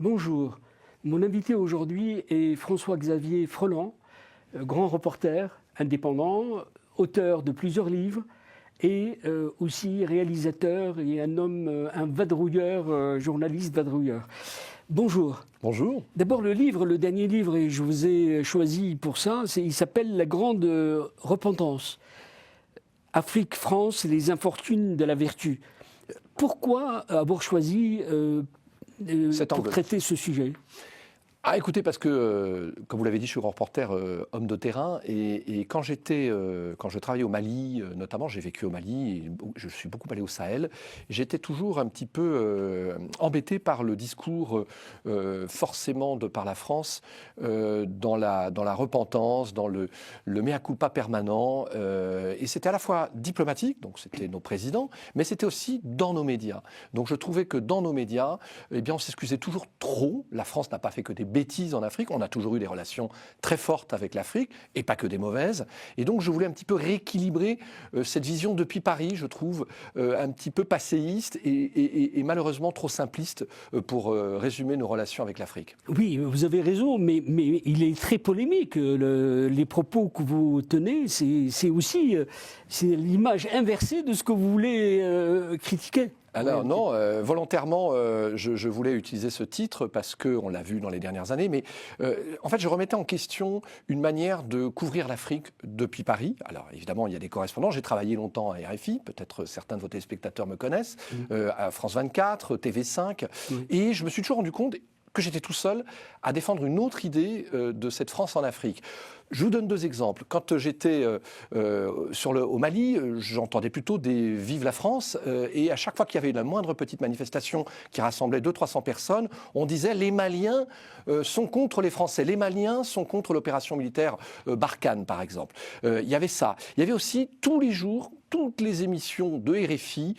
Bonjour, mon invité aujourd'hui est François-Xavier Freland, grand reporter indépendant, auteur de plusieurs livres et aussi réalisateur et un vadrouilleur, journaliste vadrouilleur. Bonjour. Bonjour. D'abord le dernier livre, et je vous ai choisi pour ça, il s'appelle La Grande Repentance. Afrique, France, les infortunes de la vertu. Pourquoi avoir choisi pour traiter ce sujet ? Écoutez, parce que, comme vous l'avez dit, je suis reporter homme de terrain et quand je travaillais au Mali, notamment, j'ai vécu au Mali, et je suis beaucoup allé au Sahel, j'étais toujours un petit peu embêté par le discours forcément par la France dans la repentance, dans le mea culpa permanent, et c'était à la fois diplomatique, donc c'était nos présidents, mais c'était aussi dans nos médias. Donc je trouvais que dans nos médias, eh bien, on s'excusait toujours trop. La France n'a pas fait que des bêtises en Afrique, on a toujours eu des relations très fortes avec l'Afrique, et pas que des mauvaises. Et donc je voulais un petit peu rééquilibrer cette vision depuis Paris, je trouve, un petit peu passéiste et malheureusement trop simpliste pour résumer nos relations avec l'Afrique. Oui, vous avez raison, mais il est très polémique. Les propos que vous tenez, c'est aussi l'image inversée de ce que vous voulez critiquer. Alors non, volontairement, je voulais utiliser ce titre parce qu'on l'a vu dans les dernières années, mais en fait, je remettais en question une manière de couvrir l'Afrique depuis Paris. Alors évidemment, il y a des correspondants. J'ai travaillé longtemps à RFI, peut-être certains de vos téléspectateurs me connaissent, à France 24, TV5, et je me suis toujours rendu compte que j'étais tout seul à défendre une autre idée de cette France en Afrique. Je vous donne deux exemples. Quand j'étais au Mali, j'entendais plutôt des « Vive la France » et à chaque fois qu'il y avait la moindre petite manifestation qui rassemblait 200-300 personnes, on disait « Les Maliens sont contre les Français, les Maliens sont contre l'opération militaire Barkhane » par exemple. Il y avait ça. Il y avait aussi tous les jours, toutes les émissions de RFI,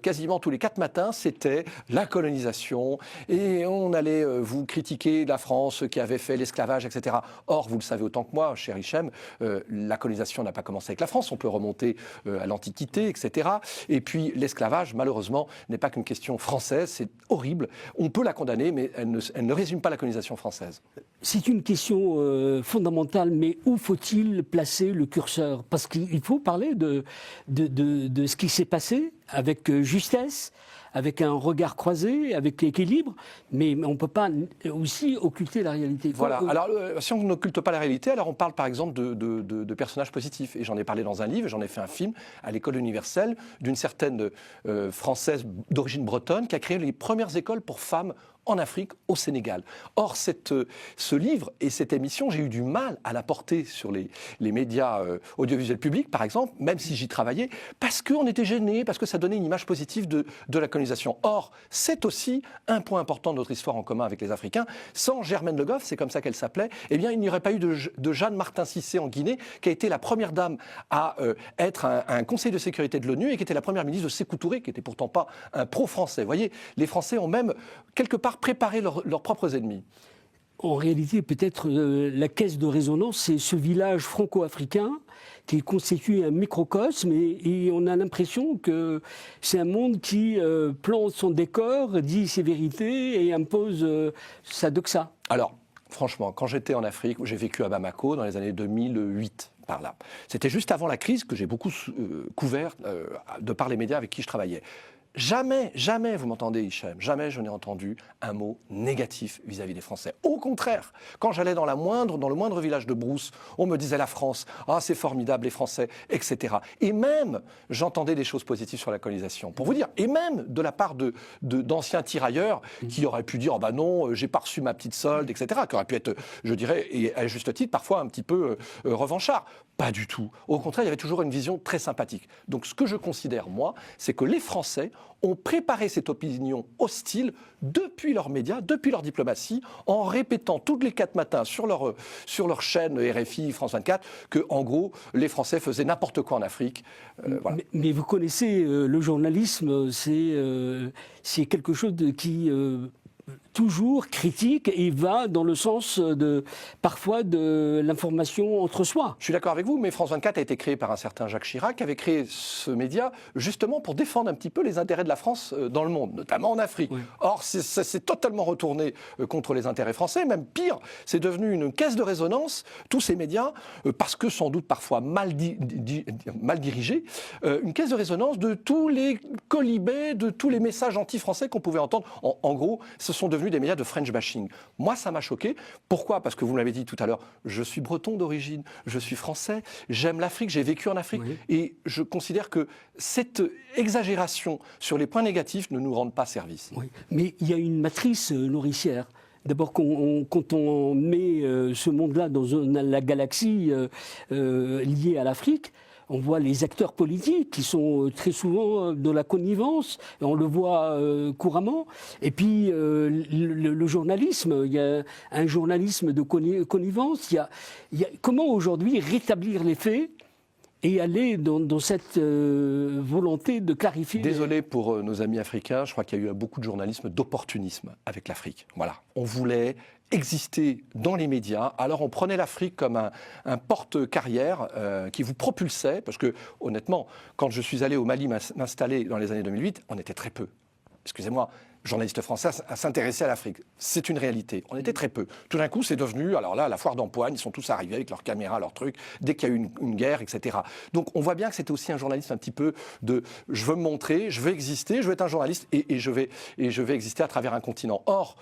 quasiment tous les 4 matins, c'était la colonisation et on allait vous critiquer la France qui avait fait l'esclavage, etc. Or, vous le savez autant que moi, cher Hichem, la colonisation n'a pas commencé avec la France, on peut remonter à l'Antiquité, etc. Et puis l'esclavage, malheureusement, n'est pas qu'une question française, c'est horrible. On peut la condamner, mais elle ne résume pas la colonisation française. C'est une question fondamentale, mais où faut-il placer le curseur ? Parce qu'il faut parler de ce qui s'est passé avec justesse, avec un regard croisé, avec équilibre, mais on ne peut pas aussi occulter la réalité. Voilà, alors si on n'occulte pas la réalité, alors on parle par exemple de personnages positifs, et j'en ai parlé dans un livre, j'en ai fait un film à l'école universelle d'une certaine Française d'origine bretonne qui a créé les premières écoles pour femmes en Afrique, au Sénégal. Or, ce livre et cette émission, j'ai eu du mal à la porter sur les médias audiovisuels publics, par exemple, même si j'y travaillais, parce qu'on était gênés, parce que ça donnait une image positive de la colonisation. Or, c'est aussi un point important de notre histoire en commun avec les Africains. Sans Germaine Le Goff, c'est comme ça qu'elle s'appelait, eh bien, il n'y aurait pas eu de Jeanne Martin Cissé en Guinée, qui a été la première dame à être un conseil de sécurité de l'ONU et qui était la première ministre de Sékou Touré, qui n'était pourtant pas un pro-français. Vous voyez, les Français ont même, quelque part, préparer leurs propres ennemis. En réalité, peut-être la caisse de résonance, c'est ce village franco-africain qui constitue un microcosme et on a l'impression que c'est un monde qui plante son décor, dit ses vérités et impose sa doxa. Alors, franchement, quand j'étais en Afrique, j'ai vécu à Bamako dans les années 2008. Par là. C'était juste avant la crise que j'ai beaucoup couvert de par les médias avec qui je travaillais. Jamais, vous m'entendez, Hichem, jamais je n'ai entendu un mot négatif vis-à-vis des Français. Au contraire, quand j'allais dans le moindre village de brousse, on me disait la France, c'est formidable les Français, etc. Et même, j'entendais des choses positives sur la colonisation. Pour vous dire, et même de la part d'anciens tirailleurs qui auraient pu dire, non, j'ai pas reçu ma petite solde, etc. Qui auraient pu être, je dirais, et à juste titre, parfois un petit peu revanchard. Pas du tout. Au contraire, il y avait toujours une vision très sympathique. Donc ce que je considère, moi, c'est que les Français ont préparé cette opinion hostile depuis leurs médias, depuis leur diplomatie, en répétant tous les 4 matins sur leur chaîne RFI, France 24, que, en gros, les Français faisaient n'importe quoi en Afrique. Voilà. Mais vous connaissez, le journalisme, c'est quelque chose qui toujours critique et va dans le sens parfois de l'information entre soi. Je suis d'accord avec vous, mais France 24 a été créé par un certain Jacques Chirac, qui avait créé ce média justement pour défendre un petit peu les intérêts de la France dans le monde, notamment en Afrique. Oui. Or, ça s'est totalement retourné contre les intérêts français, même pire, c'est devenu une caisse de résonance, tous ces médias, parce que sans doute parfois mal dirigés, une caisse de résonance de tous les colibets, de tous les messages anti-français qu'on pouvait entendre. En gros, ce sont devenus des médias de French bashing. Moi, ça m'a choqué. Pourquoi ? Parce que vous l'avez dit tout à l'heure, je suis breton d'origine, je suis français, j'aime l'Afrique, j'ai vécu en Afrique, oui. Et je considère que cette exagération sur les points négatifs ne nous rend pas service. Oui. Mais il y a une matrice nourricière. D'abord, quand on met ce monde-là dans la galaxie liée à l'Afrique, on voit les acteurs politiques qui sont très souvent dans la connivence, on le voit couramment. Et puis le journalisme, il y a un journalisme de connivence. Comment aujourd'hui rétablir les faits et aller dans cette volonté de clarifier. Désolé pour nos amis africains, je crois qu'il y a eu beaucoup de journalisme d'opportunisme avec l'Afrique. Voilà, on voulait exister dans les médias, alors on prenait l'Afrique comme un porte-carrière qui vous propulsait, parce que honnêtement, quand je suis allé au Mali m'installer dans les années 2008, on était très peu. Excusez-moi, journalistes français à s'intéresser à l'Afrique. C'est une réalité. On était très peu. Tout d'un coup, c'est devenu, alors là, la foire d'Empoigne, ils sont tous arrivés avec leurs caméras, leurs trucs, dès qu'il y a eu une guerre, etc. Donc on voit bien que c'était aussi un journalisme un petit peu de « je veux me montrer, je veux exister, je veux être un journaliste et je vais exister à travers un continent ». Or,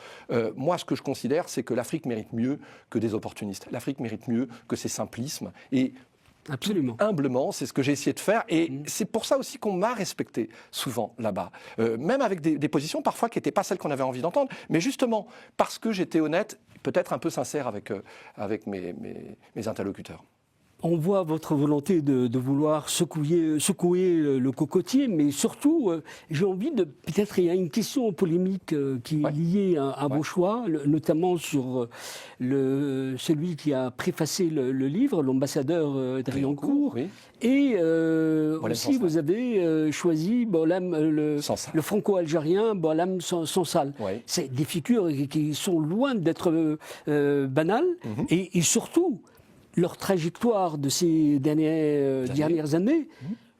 moi, ce que je considère, c'est que l'Afrique mérite mieux que des opportunistes. L'Afrique mérite mieux que ces simplismes. Et absolument. Humblement, c'est ce que j'ai essayé de faire et c'est pour ça aussi qu'on m'a respecté souvent là-bas. Même avec des positions parfois qui n'étaient pas celles qu'on avait envie d'entendre, mais justement parce que j'étais honnête, peut-être un peu sincère avec mes interlocuteurs. On voit votre volonté de vouloir secouer le cocotier, mais surtout, j'ai envie de... Peut-être il y a une question polémique qui est liée à vos choix, notamment sur celui qui a préfacé le livre, l'ambassadeur Driancourt. Oui. Et aussi, vous avez choisi le franco-algérien Boualem Sansal. Oui. C'est des figures qui sont loin d'être banales, et surtout... Leur trajectoire de ces dernières années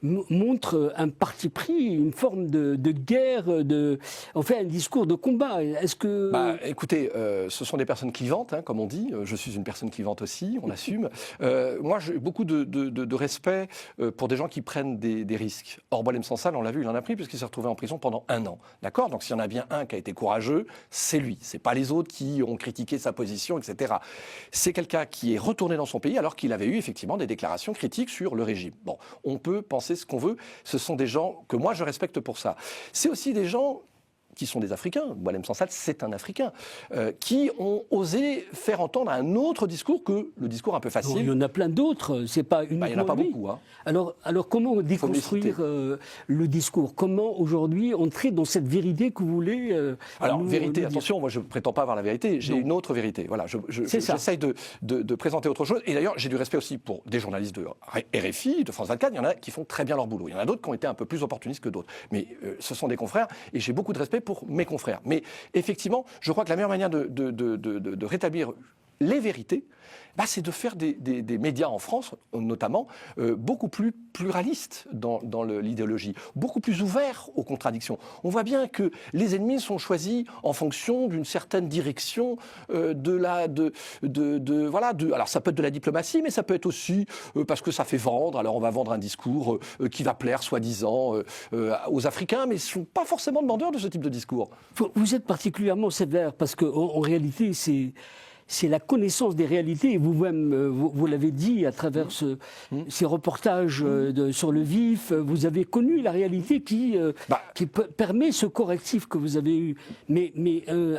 montre un parti pris, une forme de guerre, un discours de combat. Est-ce que... écoutez, ce sont des personnes clivantes, comme on dit. Je suis une personne clivante aussi, on assume. Moi, j'ai beaucoup de respect pour des gens qui prennent des risques. Or, Boualem Sansal, on l'a vu, il en a pris puisqu'il s'est retrouvé en prison pendant 1 an. D'accord ? Donc, s'il y en a bien un qui a été courageux, c'est lui. C'est pas les autres qui ont critiqué sa position, etc. C'est quelqu'un qui est retourné dans son pays alors qu'il avait eu effectivement des déclarations critiques sur le régime. Bon, on peut penser ce qu'on veut, ce sont des gens que moi je respecte pour ça. C'est aussi des gens qui sont des Africains, Boualem Sansal c'est un Africain, qui ont osé faire entendre un autre discours que le discours un peu facile. Il y en a plein d'autres, c'est pas uniquement il n'y en a pas beaucoup. Alors comment déconstruire le discours ? Comment aujourd'hui entrer dans cette vérité que vous voulez Alors vérité, attention, moi je ne prétends pas avoir la vérité, j'ai une autre vérité. Voilà, j'essaye de présenter autre chose. Et d'ailleurs, j'ai du respect aussi pour des journalistes de RFI, de France 24, il y en a qui font très bien leur boulot. Il y en a d'autres qui ont été un peu plus opportunistes que d'autres. Mais ce sont des confrères et j'ai beaucoup de respect pour mes confrères. Mais effectivement, je crois que la meilleure manière de rétablir les vérités, c'est de faire des médias en France, notamment, beaucoup plus pluralistes dans l'idéologie, beaucoup plus ouverts aux contradictions. On voit bien que les ennemis sont choisis en fonction d'une certaine direction alors ça peut être de la diplomatie, mais ça peut être aussi parce que ça fait vendre. Alors on va vendre un discours qui va plaire, soi-disant, aux Africains, mais ils ne sont pas forcément demandeurs de ce type de discours. Vous êtes particulièrement sévère parce qu'en réalité, c'est la connaissance des réalités. Et vous-même, vous l'avez dit à travers ces reportages sur le vif, vous avez connu la réalité qui permet ce correctif que vous avez eu. Mais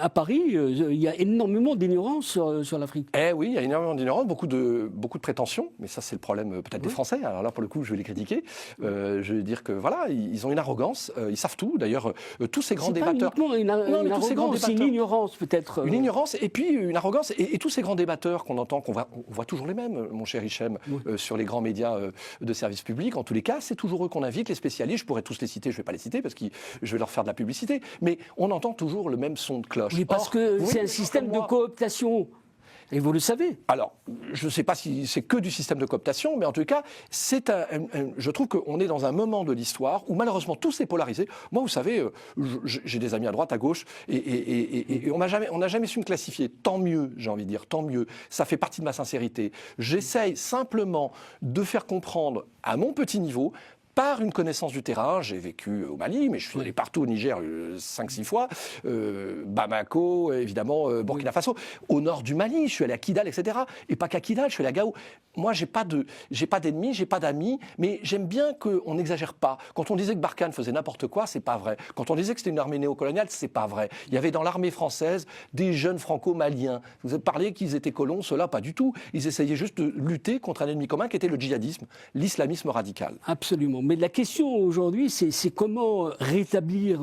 à Paris, il y a énormément d'ignorance sur l'Afrique. Oui, il y a énormément d'ignorance, beaucoup de prétentions. Mais ça, c'est le problème peut-être des Français. Alors là, pour le coup, je vais les critiquer. Je veux dire que voilà, ils ont une arrogance. Ils savent tout. D'ailleurs, tous ces grands débatteurs. C'est pas uniquement une arrogance, c'est une ignorance peut-être. Une ignorance et puis une arrogance. Et tous ces grands débatteurs qu'on entend, on voit toujours les mêmes, mon cher Hichem, sur les grands médias de service public. En tous les cas, c'est toujours eux qu'on invite, les spécialistes. Je pourrais tous les citer, je ne vais pas les citer parce que je vais leur faire de la publicité. Mais on entend toujours le même son de cloche. Oui, parce que c'est un système de cooptation. Et vous le savez. Alors, je ne sais pas si c'est que du système de cooptation, mais en tout cas, je trouve qu'on est dans un moment de l'histoire où malheureusement tout s'est polarisé. Moi, vous savez, j'ai des amis à droite, à gauche, et on n'a jamais su me classifier. Tant mieux, j'ai envie de dire, tant mieux. Ça fait partie de ma sincérité. J'essaye simplement de faire comprendre à mon petit niveau, par une connaissance du terrain. J'ai vécu au Mali, mais je suis allé partout au Niger 5-6 fois, Bamako, évidemment, Burkina Faso. Au nord du Mali, je suis allé à Kidal, etc. Et pas qu'à Kidal, je suis allé à Gao. Moi, j'ai pas d'ennemis, j'ai pas d'amis, mais j'aime bien qu'on n'exagère pas. Quand on disait que Barkhane faisait n'importe quoi, c'est pas vrai. Quand on disait que c'était une armée néocoloniale, c'est pas vrai. Il y avait dans l'armée française des jeunes franco-maliens. Vous avez parlé qu'ils étaient colons, ceux-là, pas du tout. Ils essayaient juste de lutter contre un ennemi commun qui était le djihadisme, l'islamisme radical. Absolument. Mais la question aujourd'hui, c'est comment rétablir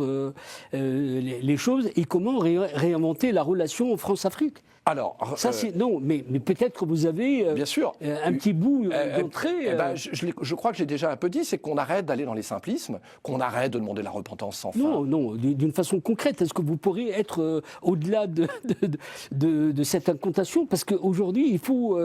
les choses et comment réinventer la relation France-Afrique. Alors, ça, non, mais peut-être que vous avez bien sûr. Un petit bout d'entrée. Je crois que j'ai déjà un peu dit, c'est qu'on arrête d'aller dans les simplismes, qu'on arrête de demander la repentance sans fin. Non, d'une façon concrète. Est-ce que vous pourriez être au-delà de cette incantation? Parce qu'aujourd'hui, il faut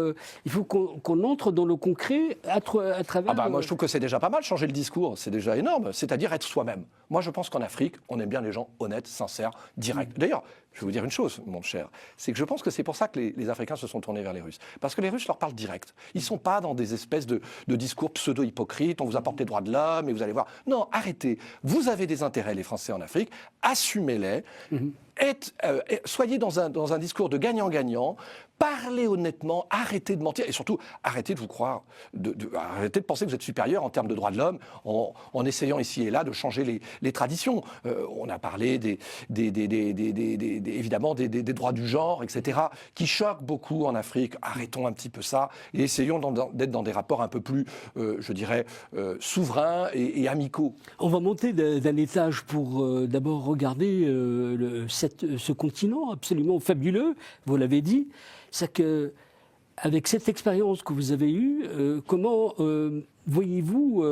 qu'on entre dans le concret à travers... Moi, je trouve que c'est déjà pas mal, changer le discours, c'est déjà énorme. C'est-à-dire être soi-même. Moi, je pense qu'en Afrique, on aime bien les gens honnêtes, sincères, directs. D'ailleurs, je vais vous dire une chose, mon cher, c'est que je pense que c'est pour ça que les Africains se sont tournés vers les Russes. Parce que les Russes leur parlent direct. Ils ne sont pas dans des espèces de discours pseudo-hypocrites, on vous apporte les droits de l'homme et vous allez voir. Non, arrêtez. Vous avez des intérêts, les Français en Afrique, assumez-les. Soyez dans un discours de gagnant-gagnant, parlez honnêtement, arrêtez de mentir et surtout arrêtez de vous croire, arrêtez de penser que vous êtes supérieur en termes de droits de l'homme en essayant ici et là de changer les traditions. On a parlé évidemment des droits du genre, etc., qui choquent beaucoup en Afrique. Arrêtons un petit peu ça et essayons d'être dans des rapports un peu plus, je dirais, souverains et amicaux. On va monter d'un étage pour d'abord regarder ce continent absolument fabuleux, vous l'avez dit. C'est que, avec cette expérience que vous avez eue, comment voyez-vous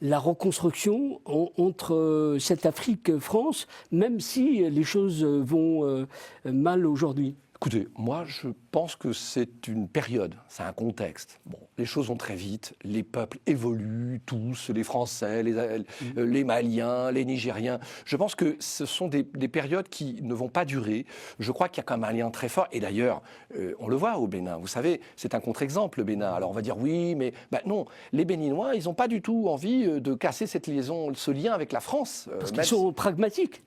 la reconstruction entre cette Afrique-France, même si les choses vont mal aujourd'hui? Écoutez, moi, je pense que c'est une période, c'est un contexte. Bon, les choses vont très vite, les peuples évoluent tous, les Français, les Maliens, les Nigériens. Je pense que ce sont des périodes qui ne vont pas durer. Je crois qu'il y a quand même un lien très fort. Et d'ailleurs, on le voit au Bénin. Vous savez, c'est un contre-exemple, le Bénin. Alors on va dire oui, mais non. Les Béninois, ils n'ont pas du tout envie de casser cette liaison, ce lien avec la France. Parce qu'ils sont pragmatiques.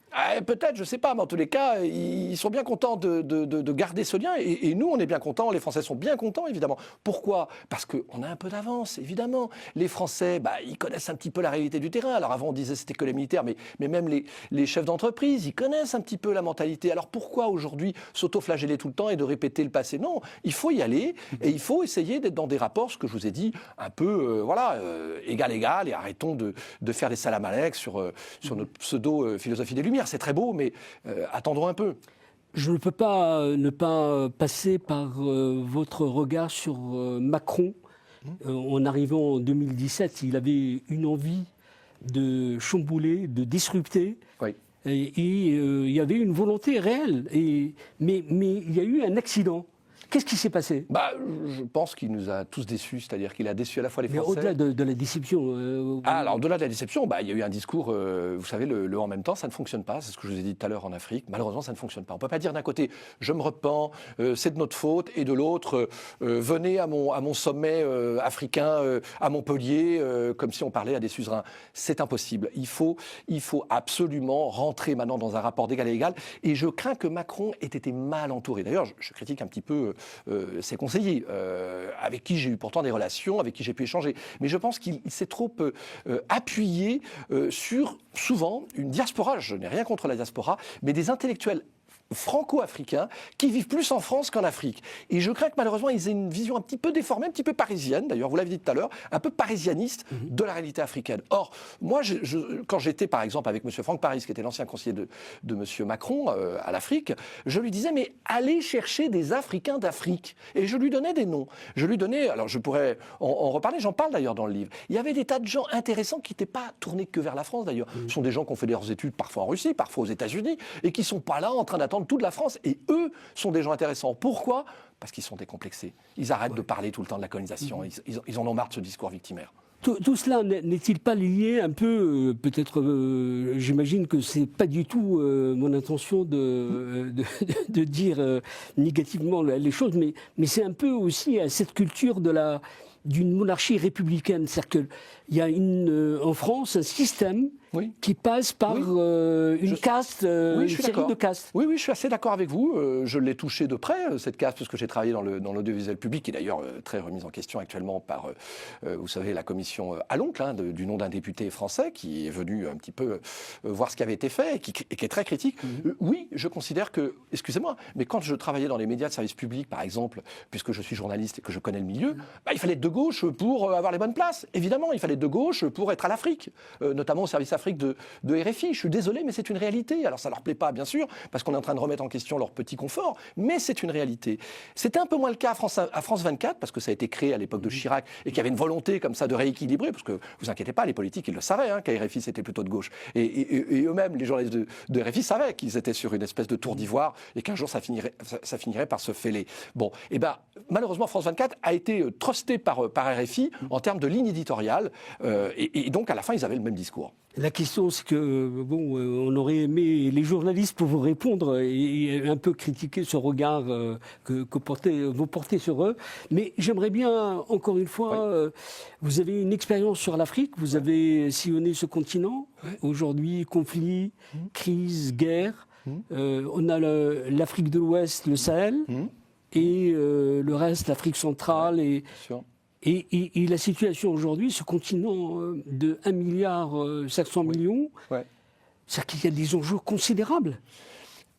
Peut-être, je ne sais pas, mais en tous les cas, ils sont bien contents de garder ce lien. Et nous, on est bien contents, les Français sont bien contents, évidemment. Pourquoi? Parce qu'on a un peu d'avance, évidemment. Les Français, ils connaissent un petit peu la réalité du terrain. Alors avant, on disait que c'était que les militaires, mais même les chefs d'entreprise, ils connaissent un petit peu la mentalité. Alors pourquoi aujourd'hui s'auto-flageller tout le temps et de répéter le passé? Non, il faut y aller et il faut essayer d'être dans des rapports, ce que je vous ai dit, un peu, égal, et arrêtons de faire des salam-alek sur notre pseudo-philosophie des Lumières. C'est très beau, mais attendons un peu. Je ne peux pas ne pas passer par votre regard sur Macron. En arrivant en 2017, il avait une envie de chambouler, de disrupter. Oui. Et il y avait une volonté réelle. Mais il y a eu un accident. Qu'est-ce qui s'est passé? Je pense qu'il nous a tous déçus, c'est-à-dire qu'il a déçu à la fois les Français... Mais au-delà de la déception... alors, au-delà de la déception, il y a eu un discours, vous savez, le en même temps, ça ne fonctionne pas, c'est ce que je vous ai dit tout à l'heure en Afrique, malheureusement, ça ne fonctionne pas. On ne peut pas dire d'un côté, je me repens, c'est de notre faute, et de l'autre, venez à mon sommet africain à Montpellier, comme si on parlait à des suzerains. C'est impossible. Il faut absolument rentrer maintenant dans un rapport d'égal à égal, et je crains que Macron ait été mal entouré. D'ailleurs, je critique un petit peu ses conseillers, avec qui j'ai eu pourtant des relations, avec qui j'ai pu échanger. Mais je pense qu'il s'est trop appuyé sur, souvent, une diaspora, je n'ai rien contre la diaspora, mais des intellectuels franco-africains qui vivent plus en France qu'en Afrique. Et je crains que malheureusement, ils aient une vision un petit peu déformée, un petit peu parisienne, d'ailleurs, vous l'avez dit tout à l'heure, un peu parisianiste de la réalité africaine. Or, moi, quand j'étais, par exemple, avec M. Franck Paris, qui était l'ancien conseiller de M. Macron à l'Afrique, je lui disais, mais allez chercher des Africains d'Afrique. Et je lui donnais des noms. Je lui donnais, alors je pourrais en reparler, j'en parle d'ailleurs dans le livre. Il y avait des tas de gens intéressants qui n'étaient pas tournés que vers la France, d'ailleurs. Ce sont des gens qui ont fait leurs études parfois en Russie, parfois aux États-Unis, et qui ne sont pas là en train d'attendre toute la France. Et eux sont des gens intéressants. Pourquoi ? Parce qu'ils sont décomplexés. Ils arrêtent de parler tout le temps de la colonisation. Ils en ont marre de ce discours victimaire. Tout cela n'est-il pas lié un peu, peut-être, j'imagine que c'est pas du tout mon intention de dire négativement les choses, mais c'est un peu aussi à cette culture d'une monarchie républicaine. C'est-à-dire qu'il y a en France un système qui passe par une caste, une série de castes. Oui, je suis assez d'accord avec vous. Je l'ai touché de près, cette caste, parce que j'ai travaillé dans l'audiovisuel public, qui est d'ailleurs très remise en question actuellement par, vous savez, la commission à l'oncle, du nom d'un député français qui est venu un petit peu voir ce qui avait été fait et qui est très critique. Oui, je considère que, excusez-moi, mais quand je travaillais dans les médias de service public, par exemple, puisque je suis journaliste et que je connais le milieu, il fallait être de gauche pour avoir les bonnes places. Évidemment, il fallait être de gauche pour être à l'Afrique, notamment au service Afrique de RFI. Je suis désolé, mais c'est une réalité. Alors ça leur plaît pas, bien sûr, parce qu'on est en train de remettre en question leur petit confort, mais c'est une réalité. C'était un peu moins le cas à France 24, parce que ça a été créé à l'époque de Chirac et qu'il y avait une volonté comme ça de rééquilibrer, parce que vous inquiétez pas, les politiques, ils le savaient, qu'à RFI c'était plutôt de gauche. Et eux-mêmes, les journalistes de RFI savaient qu'ils étaient sur une espèce de tour d'ivoire et qu'un jour ça finirait par se fêler. Bon, et malheureusement, France 24 a été trusté par RFI en termes de ligne éditoriale, et donc à la fin, ils avaient le même discours. La question, c'est que, on aurait aimé les journalistes pour vous répondre et un peu critiquer ce regard que vous portez sur eux. Mais j'aimerais bien, encore une fois, vous avez une expérience sur l'Afrique, vous avez sillonné ce continent. Aujourd'hui, conflit, crise, guerre. On a l'Afrique de l'Ouest, le Sahel, et le reste, l'Afrique centrale. Et la situation aujourd'hui, ce continent de 1,5 milliard c'est qu'il y a des enjeux considérables.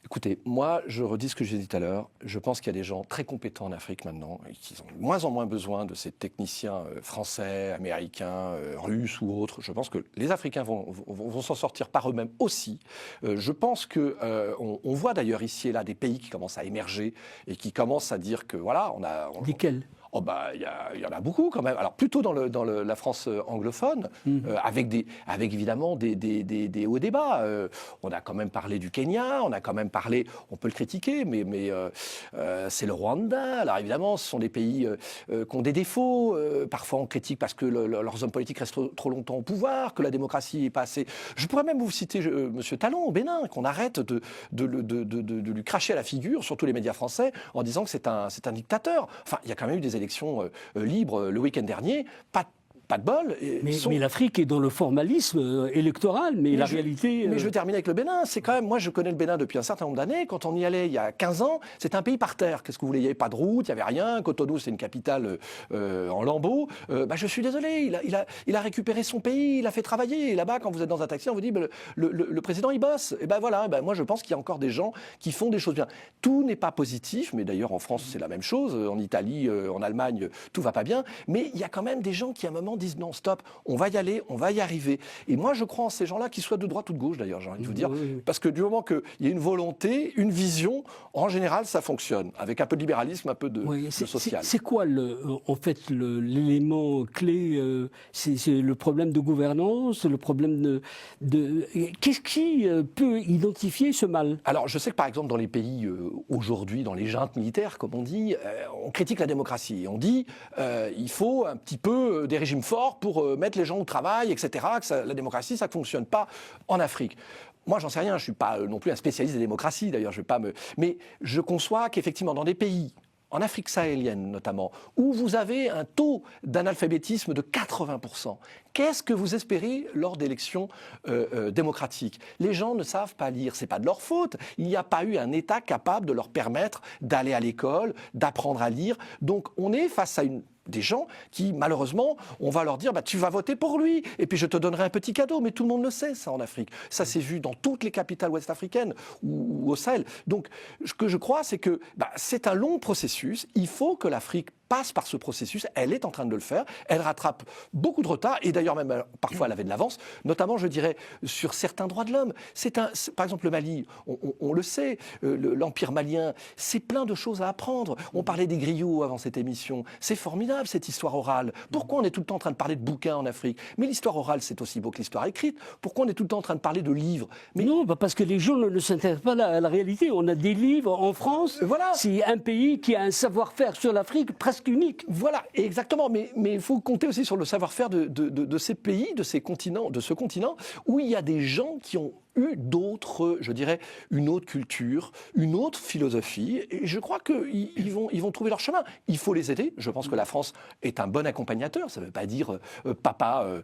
Écoutez, moi, je redis ce que j'ai dit tout à l'heure. Je pense qu'il y a des gens très compétents en Afrique maintenant, et qui ont de moins en moins besoin de ces techniciens français, américains, russes ou autres. Je pense que les Africains vont s'en sortir par eux-mêmes aussi. Je pense que on voit d'ailleurs ici et là des pays qui commencent à émerger et qui commencent à dire que voilà, Lesquels ? Il y en a beaucoup quand même. Alors plutôt dans la France anglophone, avec évidemment des hauts débats. On a quand même parlé du Kenya, on a quand même parlé, on peut le critiquer, mais c'est le Rwanda. Alors évidemment, ce sont des pays qui ont des défauts. Parfois on critique parce que leurs hommes politiques restent trop longtemps au pouvoir, que la démocratie n'est pas assez. Je pourrais même vous citer Monsieur Talon au Bénin, qu'on arrête de lui cracher à la figure, surtout les médias français, en disant que c'est un dictateur. Enfin, il y a quand même eu des élections libres le week-end dernier, pas de bol. Mais l'Afrique est dans le formalisme électoral, mais la réalité... Mais je vais terminer avec le Bénin. C'est quand même, moi je connais le Bénin depuis un certain nombre d'années. Quand on y allait il y a 15 ans, c'était un pays par terre. Qu'est-ce que vous voulez ? Il n'y avait pas de route, il n'y avait rien. Cotonou, c'est une capitale en lambeaux. Je suis désolé, il a récupéré son pays, il a fait travailler. Et là-bas, quand vous êtes dans un taxi, on vous dit le président, il bosse. Et moi je pense qu'il y a encore des gens qui font des choses bien. Tout n'est pas positif, mais d'ailleurs en France, c'est la même chose. En Italie, en Allemagne, tout va pas bien. Mais il y a quand même des gens qui, à un moment, disent non, stop, on va y aller, on va y arriver. Et moi, je crois en ces gens-là, qu'ils soient de droite ou de gauche, d'ailleurs, j'ai envie de vous dire. Parce que du moment qu'il y a une volonté, une vision, en général, ça fonctionne. Avec un peu de libéralisme, un peu de social. C'est quoi, en fait, l'élément clé c'est le problème de gouvernance, le problème de... Qu'est-ce qui peut identifier ce mal ? Alors, je sais que, par exemple, dans les pays, aujourd'hui, dans les juntes militaires, comme on dit, on critique la démocratie. On dit il faut un petit peu des régimes forts pour mettre les gens au travail, etc., la démocratie, ça ne fonctionne pas en Afrique. Moi, j'en sais rien, je ne suis pas non plus un spécialiste des démocraties, d'ailleurs, mais je conçois qu'effectivement, dans des pays, en Afrique sahélienne notamment, où vous avez un taux d'analphabétisme de 80%, qu'est-ce que vous espérez lors d'élections démocratiques ? Les gens ne savent pas lire, ce n'est pas de leur faute. Il n'y a pas eu un État capable de leur permettre d'aller à l'école, d'apprendre à lire. Donc on est face à une des gens qui, malheureusement, on va leur dire tu vas voter pour lui, et puis je te donnerai un petit cadeau. Mais tout le monde le sait, ça, en Afrique. Ça s'est vu dans toutes les capitales ouest-africaines ou au Sahel. Donc, ce que je crois, c'est que c'est un long processus. Il faut que l'Afrique passe par ce processus, elle est en train de le faire, elle rattrape beaucoup de retard, et d'ailleurs même parfois elle avait de l'avance, notamment je dirais sur certains droits de l'homme. Par exemple le Mali, on le sait, l'Empire malien, c'est plein de choses à apprendre. On parlait des griots avant cette émission, c'est formidable cette histoire orale. Pourquoi on est tout le temps en train de parler de bouquins en Afrique? Mais l'histoire orale c'est aussi beau que l'histoire écrite. Pourquoi on est tout le temps en train de parler de livres? Mais non, parce que les gens ne s'intéressent pas à la réalité. On a des livres en France, voilà. C'est un pays qui a un savoir-faire sur l'Afrique presque unique. Voilà, exactement. Mais il faut compter aussi sur le savoir-faire de ces pays, de ce continent, où il y a des gens qui ont eu d'autres, je dirais, une autre culture, une autre philosophie. Et je crois qu'ils vont trouver leur chemin. Il faut les aider. Je pense que la France est un bon accompagnateur. Ça ne veut pas dire papa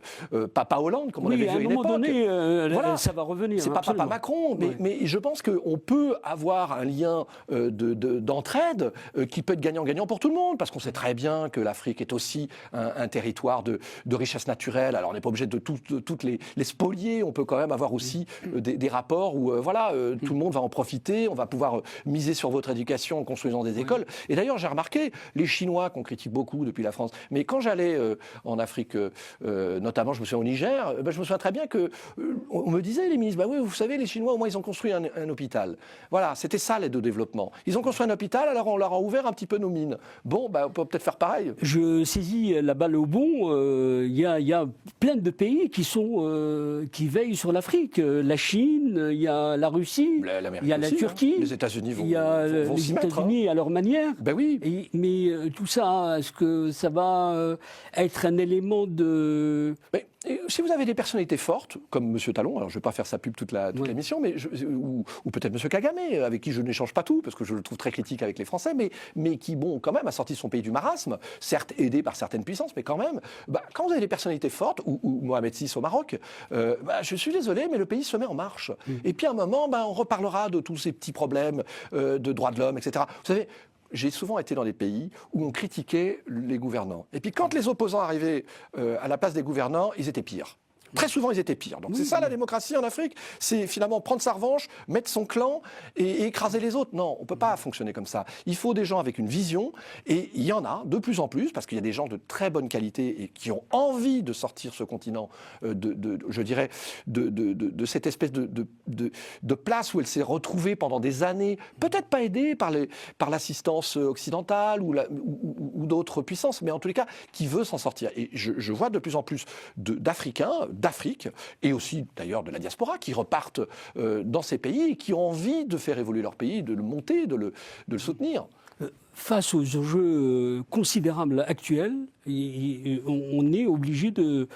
Hollande, comme on avait vu à une époque. À un moment donné, voilà. Ça va revenir. C'est pas papa Macron, mais je pense qu'on peut avoir un lien d'entraide qui peut être gagnant-gagnant pour tout le monde, parce qu'on sait très bien que l'Afrique est aussi un territoire de richesse naturelle. Alors on n'est pas obligé de toutes les spolier. On peut quand même avoir aussi des rapports où tout le monde va en profiter, on va pouvoir miser sur votre éducation en construisant des écoles. Et d'ailleurs, j'ai remarqué, les Chinois qu'on critique beaucoup depuis la France, mais quand j'allais en Afrique, notamment, je me souviens au Niger, je me souviens très bien qu'on me disait, les ministres, oui, vous savez, les Chinois, au moins, ils ont construit un hôpital. Voilà, c'était ça l'aide au développement. Ils ont construit un hôpital, alors on leur a ouvert un petit peu nos mines. Bon, on peut peut-être faire pareil. Je saisis la balle au bon. Il y a plein de pays qui veillent sur l'Afrique. La Chine, il y a la Russie, il y a la Turquie, les États-Unis vont il y a les États-Unis à leur manière. Ben oui. Mais tout ça, est-ce que ça va être un élément de... Si vous avez des personnalités fortes, comme M. Talon, alors je ne vais pas faire sa pub toute l'émission, ou peut-être M. Kagame, avec qui je n'échange pas tout, parce que je le trouve très critique avec les Français, mais qui, quand même, a sorti son pays du marasme, certes aidé par certaines puissances, mais quand même, quand vous avez des personnalités fortes, ou Mohamed VI au Maroc, je suis désolé, mais le pays se met en marche. Et puis à un moment, on reparlera de tous ces petits problèmes de droits de l'homme, etc. Vous savez, j'ai souvent été dans des pays où on critiquait les gouvernants. Et puis quand les opposants arrivaient à la place des gouvernants, ils étaient pires. Très souvent, ils étaient pires. Donc c'est ça la démocratie en Afrique, c'est finalement prendre sa revanche, mettre son clan et écraser les autres. Non, on ne peut pas fonctionner comme ça. Il faut des gens avec une vision, et il y en a de plus en plus, parce qu'il y a des gens de très bonne qualité et qui ont envie de sortir ce continent je dirais, de cette espèce de place où elle s'est retrouvée pendant des années, peut-être pas aidée par l'assistance occidentale ou d'autres puissances, mais en tous les cas, qui veut s'en sortir. Et je vois de plus en plus d'Africains, d'Afrique, et aussi d'ailleurs de la diaspora, qui repartent dans ces pays et qui ont envie de faire évoluer leur pays, de le monter, de le soutenir. Face aux enjeux considérables actuels, on est obligé de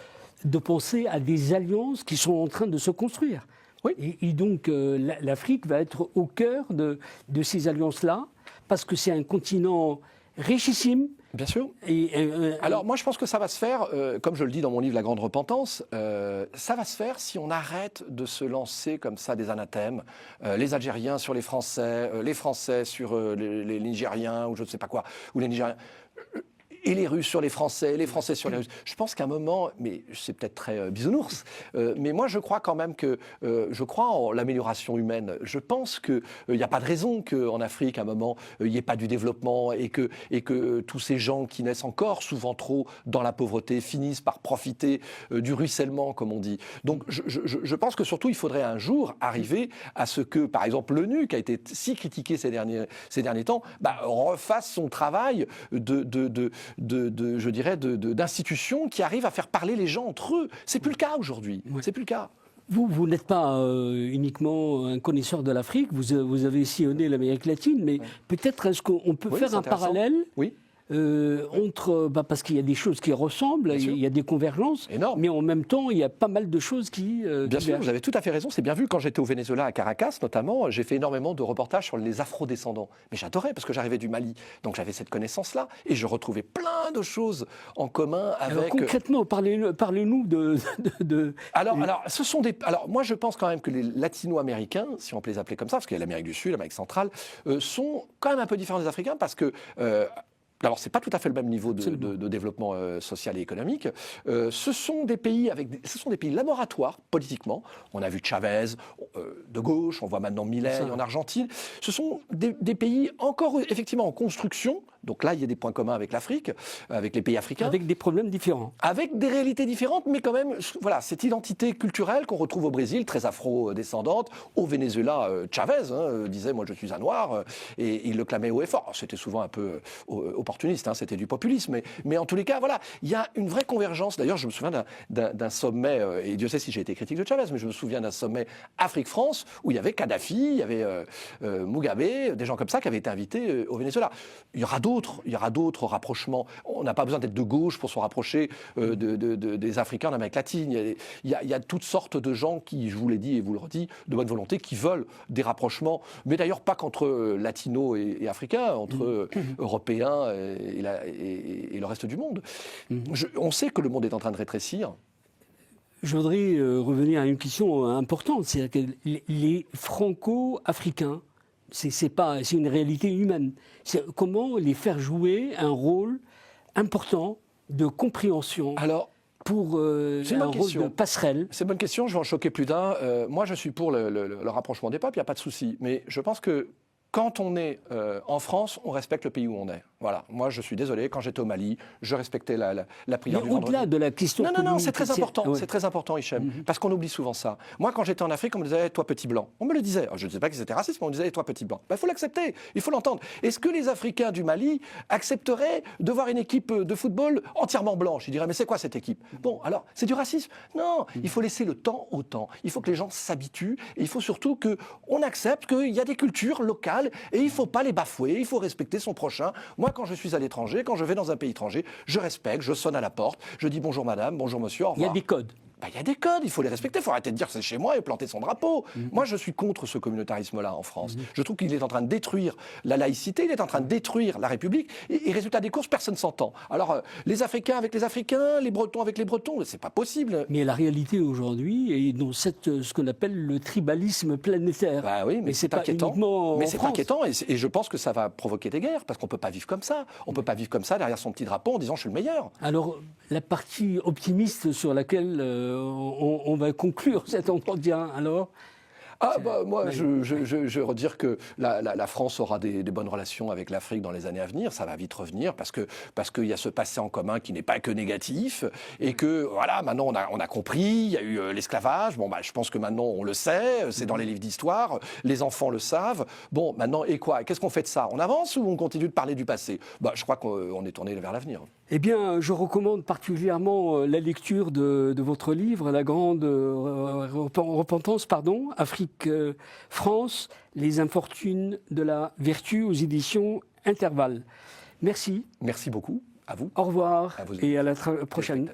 penser à des alliances qui sont en train de se construire. Oui. Et donc l'Afrique va être au cœur de ces alliances-là, parce que c'est un continent richissime. Bien sûr. Alors moi je pense que ça va se faire, comme je le dis dans mon livre La Grande Repentance, ça va se faire si on arrête de se lancer comme ça des anathèmes, les Algériens sur les Français sur les Nigériens ou je ne sais pas quoi, ou les Nigériens... Et les Russes sur les Français sur les Russes. Je pense qu'à un moment, mais c'est peut-être très bisounours, mais moi je crois quand même je crois en l'amélioration humaine. Je pense qu'il n'y a pas de raison qu'en Afrique, à un moment, il n'y ait pas du développement et que tous ces gens qui naissent encore souvent trop dans la pauvreté finissent par profiter du ruissellement, comme on dit. Donc je pense que surtout il faudrait un jour arriver à ce que, par exemple, l'ONU, qui a été si critiqué ces derniers temps, refasse son travail d'institutions qui arrivent à faire parler les gens entre eux. C'est plus le cas aujourd'hui. Oui. C'est plus le cas. Vous n'êtes pas uniquement un connaisseur de l'Afrique, vous avez sillonné l'Amérique latine, mais peut-être est-ce qu'on peut faire un parallèle parce qu'il y a des choses qui ressemblent, il y a des convergences, énorme. Mais en même temps, il y a pas mal de choses qui... Bien sûr, vous avez tout à fait raison, c'est bien vu. Quand j'étais au Venezuela, à Caracas notamment, j'ai fait énormément de reportages sur les afro-descendants. Mais j'adorais, parce que j'arrivais du Mali, donc j'avais cette connaissance-là, et je retrouvais plein de choses en commun avec... Alors concrètement, parlez-nous de... Alors, moi je pense quand même que les latino-américains, si on peut les appeler comme ça, parce qu'il y a l'Amérique du Sud, l'Amérique centrale, sont quand même un peu différents des Africains, parce que... Alors, ce n'est pas tout à fait le même niveau de développement social et économique. Ce sont des pays laboratoires politiquement. On a vu Chavez de gauche, on voit maintenant Milei en Argentine. Ce sont des pays encore effectivement en construction. Donc là, il y a des points communs avec l'Afrique, avec les pays africains. Avec des problèmes différents. Avec des réalités différentes, mais quand même, voilà, cette identité culturelle qu'on retrouve au Brésil, très afro-descendante. Au Venezuela, Chavez disait « moi je suis un noir », et il le clamait haut et fort. C'était souvent un peu opportuniste, c'était du populisme. Mais en tous les cas, voilà, il y a une vraie convergence. D'ailleurs, je me souviens d'un sommet, et Dieu sait si j'ai été critique de Chavez, mais je me souviens d'un sommet Afrique-France où il y avait Kadhafi, il y avait Mugabe, des gens comme ça qui avaient été invités au Venezuela. Il y aura d'autres rapprochements. On n'a pas besoin d'être de gauche pour se rapprocher des Africains en Amérique latine. Il y a toutes sortes de gens qui, je vous l'ai dit et vous le redis, de bonne volonté, qui veulent des rapprochements, mais d'ailleurs pas qu'entre latinos et africains, entre européens et le reste du monde. On sait que le monde est en train de rétrécir. Je voudrais revenir à une question importante, c'est-à-dire que les franco-africains, c'est une réalité humaine. C'est comment les faire jouer un rôle important de compréhension. Alors, c'est un rôle de passerelle. C'est une bonne question, je vais en choquer plus d'un. Moi, je suis pour le rapprochement des peuples, il n'y a pas de souci. Mais je pense que quand on est en France, on respecte le pays où on est. Voilà. Moi, je suis désolé, quand j'étais au Mali, je respectais la prière du vendredi. Au-delà de la question... Non, c'est très important, c'est très important, Hichem, parce qu'on oublie souvent ça. Moi, quand j'étais en Afrique, on me disait hey, « toi, petit blanc ». On me le disait. Je ne sais pas que c'était raciste, mais on me disait hey, « toi, petit blanc ». Il faut l'accepter, il faut l'entendre. Est-ce que les Africains du Mali accepteraient de voir une équipe de football entièrement blanche? Ils diraient « mais c'est quoi cette équipe ?» Bon, alors, c'est du racisme? Non, il faut laisser le temps au temps. Il faut que les gens s'habituent, et il faut surtout qu'on accepte qu'il y a des cultures locales, et il ne faut pas les bafouer, il faut respecter son prochain. Moi, quand je suis à l'étranger, quand je vais dans un pays étranger, je respecte, je sonne à la porte, je dis bonjour madame, bonjour monsieur, au revoir. Il y a des codes. Il y a des codes, il faut les respecter, il faut arrêter de dire c'est chez moi et planter son drapeau. Moi, je suis contre ce communautarisme-là en France. Je trouve qu'il est en train de détruire la laïcité, il est en train de détruire la République, et résultat des courses, personne ne s'entend. Alors, les Africains avec les Africains, les Bretons avec les Bretons, c'est pas possible. Mais la réalité aujourd'hui est dans ce qu'on appelle le tribalisme planétaire. Bah oui, mais c'est pas inquiétant. Uniquement mais en c'est France. inquiétant, et je pense que ça va provoquer des guerres, parce qu'on peut pas vivre comme ça. On peut pas vivre comme ça derrière son petit drapeau en disant je suis le meilleur. Alors, la partie optimiste sur laquelle on va conclure cet entretien, alors moi, je redire que la France aura des bonnes relations avec l'Afrique dans les années à venir. Ça va vite revenir parce qu'il y a ce passé en commun qui n'est pas que négatif et que voilà, maintenant on a compris. Il y a eu l'esclavage. Bon, je pense que maintenant on le sait. C'est dans les livres d'histoire. Les enfants le savent. Bon, maintenant et quoi? Qu'est-ce qu'on fait de ça? On avance ou on continue de parler du passé? Je crois qu'on est tourné vers l'avenir. Eh bien, je recommande particulièrement la lecture de votre livre, La Grande Repentance, Afrique-France, les infortunes de la vertu aux éditions Intervalle. Merci. Merci beaucoup. À vous. Au revoir à et à la prochaine.